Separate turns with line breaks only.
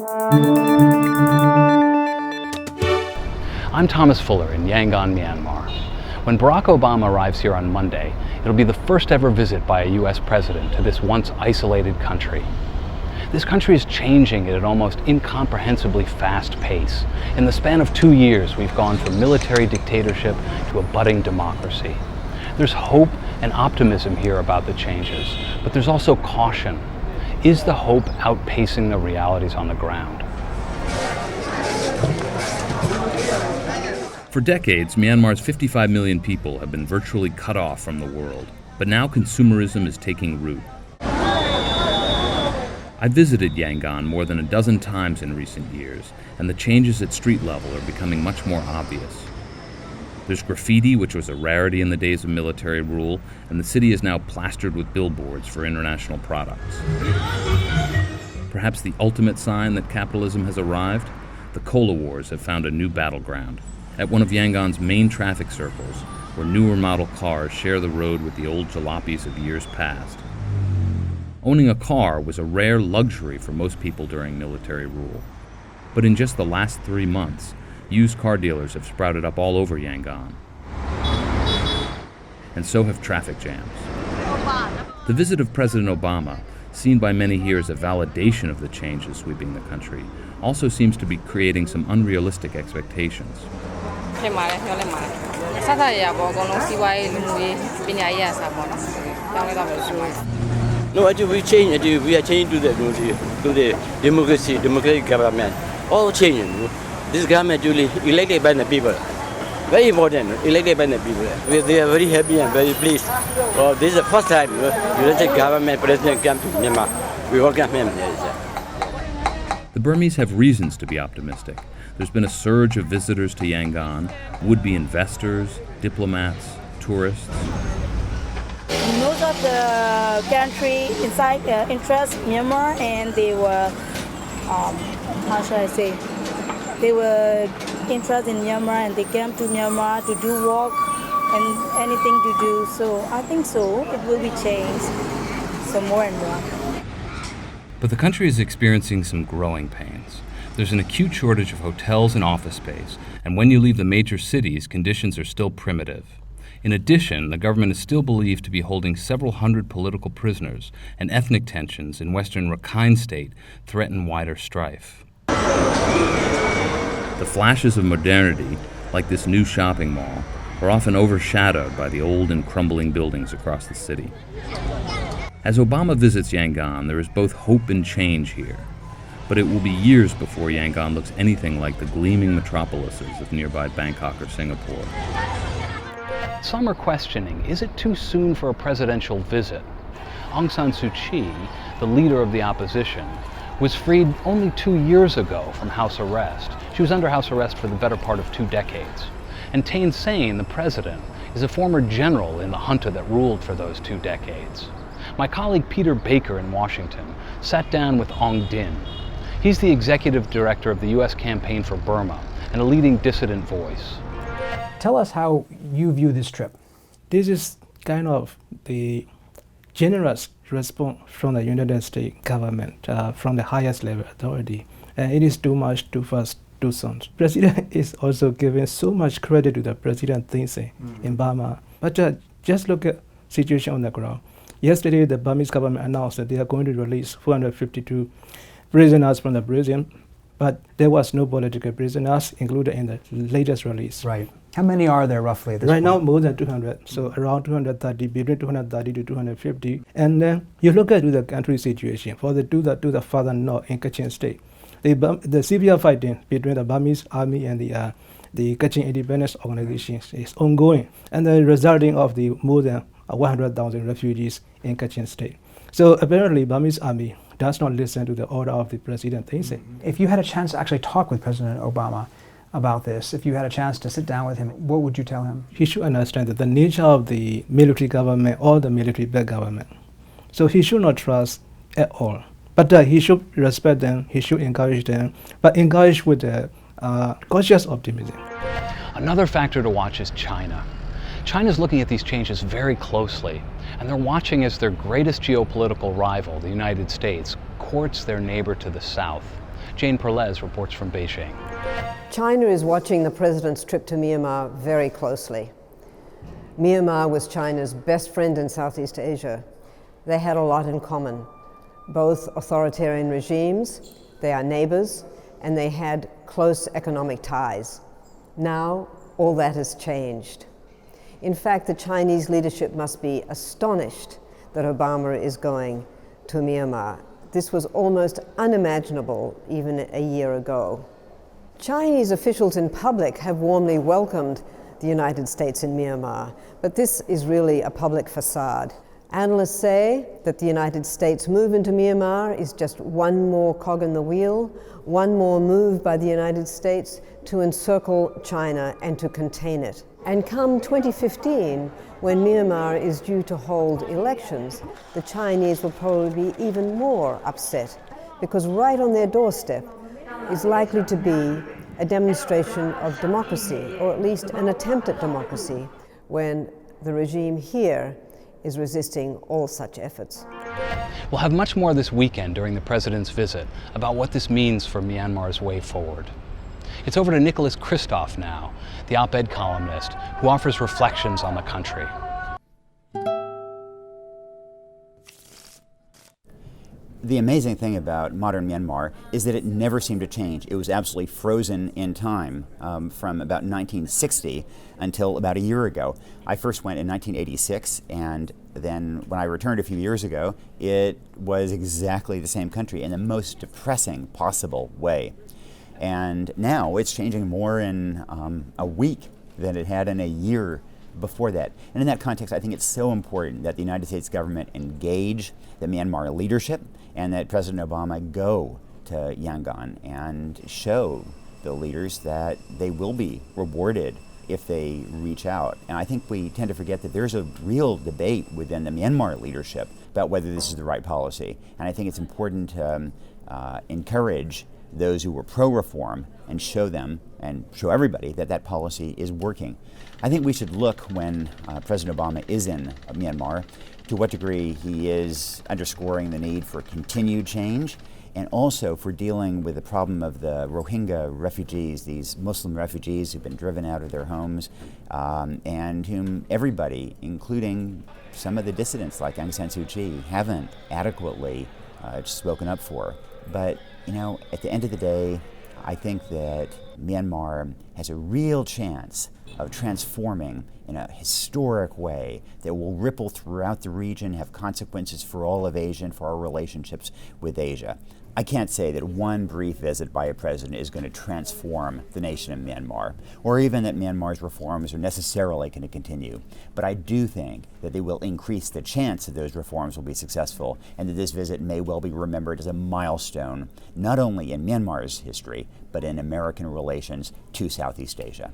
I'm Thomas Fuller in Yangon, Myanmar. When Barack Obama arrives here on Monday, it'll be the first ever visit by a US president to this once isolated country. This country is changing at an almost incomprehensibly fast pace. In the span of 2 years, we've gone from military dictatorship to a budding democracy. There's hope and optimism here about the changes, but there's also caution. Is the hope outpacing the realities on the ground?
For decades, Myanmar's 55 million people have been virtually cut off from the world, but now consumerism is taking root. I've visited Yangon more than a dozen times in recent years, and the changes at street level are becoming much more obvious. There's graffiti, which was a rarity in the days of military rule, and the city is now plastered with billboards for international products. Perhaps the ultimate sign that capitalism has arrived? The cola wars have found a new battleground. At one of Yangon's main traffic circles, where newer model cars share the road with the old jalopies of years past. Owning a car was a rare luxury for most people during military rule. But in just the last 3 months, used car dealers have sprouted up all over Yangon. And so have traffic jams. The visit of President Obama, seen by many here as a validation of the changes sweeping the country, also seems to be creating some unrealistic expectations.
No, actually we change. We are changing to the democratic government. All changing. This government duly elected by the people. Very important, elected by the people. They are very happy and very pleased. This is the first time elected government president come to Myanmar. We welcome him.
The Burmese have reasons to be optimistic. There's been a surge of visitors to Yangon, would-be investors, diplomats, tourists.
Most of the country inside interest Myanmar, and they were, how should I say, they were interested in Myanmar, and they came to Myanmar to do work and anything to do. So I think so, it will be changed some more and more.
But the country is experiencing some growing pains. There's an acute shortage of hotels and office space, and when you leave the major cities, conditions are still primitive. In addition, the government is still believed to be holding several hundred political prisoners, and ethnic tensions in western Rakhine State threaten wider strife. The flashes of modernity, like this new shopping mall, are often overshadowed by the old and crumbling buildings across the city. As Obama visits Yangon, there is both hope and change here. But it will be years before Yangon looks anything like the gleaming metropolises of nearby Bangkok or Singapore.
Some are questioning, is it too soon for a presidential visit? Aung San Suu Kyi, the leader of the opposition, was freed only 2 years ago from house arrest. She was under house arrest for the better part of 2 decades. And Thein Sein, the president, is a former general in the junta that ruled for those 2 decades. My colleague Peter Baker in Washington sat down with Aung Din. He's the executive director of the US Campaign for Burma and a leading dissident voice.
Tell us how you view this trip.
This is kind of the generous response from the United States government, from the highest level authority. And it is too much, too fast, too soon. President is also giving so much credit to the President Thein Sein in Burma. But just look at situation on the ground. Yesterday, the Burmese government announced that they are going to release 452 prisoners from the prison, but there was no political prisoners included in the latest release.
Right. How many are there roughly at this
point? Right now, more than 200, so around 230, between 230 to 250. And then you look at the country situation, to the further north in Kachin State. The severe fighting between the Burmese army and the Kachin Independence Organization is ongoing, and the resulting of the more than 100,000 refugees in Kachin State. So apparently, Burmese army does not listen to the order of the President Thein Sein.
If you had a chance to actually talk with President Obama about this, if you had a chance to sit down with him, what would you tell him?
He should understand that the nature of the military government or the military-backed government. So he should not trust at all. But he should respect them, he should encourage them, but encourage with cautious optimism.
Another factor to watch is China. China's looking at these changes very closely, and they're watching as their greatest geopolitical rival, the United States, courts their neighbor to the south. Jane Perlez reports from Beijing.
China is watching the president's trip to Myanmar very closely. Myanmar was China's best friend in Southeast Asia. They had a lot in common. Both authoritarian regimes, they are neighbors, and they had close economic ties. Now, all that has changed. In fact, the Chinese leadership must be astonished that Obama is going to Myanmar. This was almost unimaginable even a year ago. Chinese officials in public have warmly welcomed the United States in Myanmar, but this is really a public facade. Analysts say that the United States' move into Myanmar is just one more cog in the wheel, one more move by the United States to encircle China and to contain it. And come 2015, when Myanmar is due to hold elections, the Chinese will probably be even more upset, because right on their doorstep is likely to be a demonstration of democracy, or at least an attempt at democracy, when the regime here is resisting all such efforts.
We'll have much more this weekend during the president's visit about what this means for Myanmar's way forward. It's over to Nicholas Kristof now, the op-ed columnist who offers reflections on the country.
The amazing thing about modern Myanmar is that it never seemed to change. It was absolutely frozen in time from about 1960 until about a year ago. I first went in 1986, and then when I returned a few years ago, it was exactly the same country in the most depressing possible way. And now it's changing more in a week than it had in a year before that. And in that context, I think it's so important that the United States government engage the Myanmar leadership and that President Obama go to Yangon and show the leaders that they will be rewarded if they reach out. And I think we tend to forget that there's a real debate within the Myanmar leadership about whether this is the right policy. And I think it's important to encourage those who were pro-reform and show them and show everybody that that policy is working. I think we should look when President Obama is in Myanmar to what degree he is underscoring the need for continued change and also for dealing with the problem of the Rohingya refugees, these Muslim refugees who've been driven out of their homes and whom everybody, including some of the dissidents like Aung San Suu Kyi, haven't adequately spoken up for. But, you know, at the end of the day, I think that Myanmar has a real chance of transforming in a historic way that will ripple throughout the region, have consequences for all of Asia and for our relationships with Asia. I can't say that one brief visit by a president is going to transform the nation of Myanmar, or even that Myanmar's reforms are necessarily going to continue. But I do think that they will increase the chance that those reforms will be successful, and that this visit may well be remembered as a milestone, not only in Myanmar's history, but in American relations to Southeast Asia.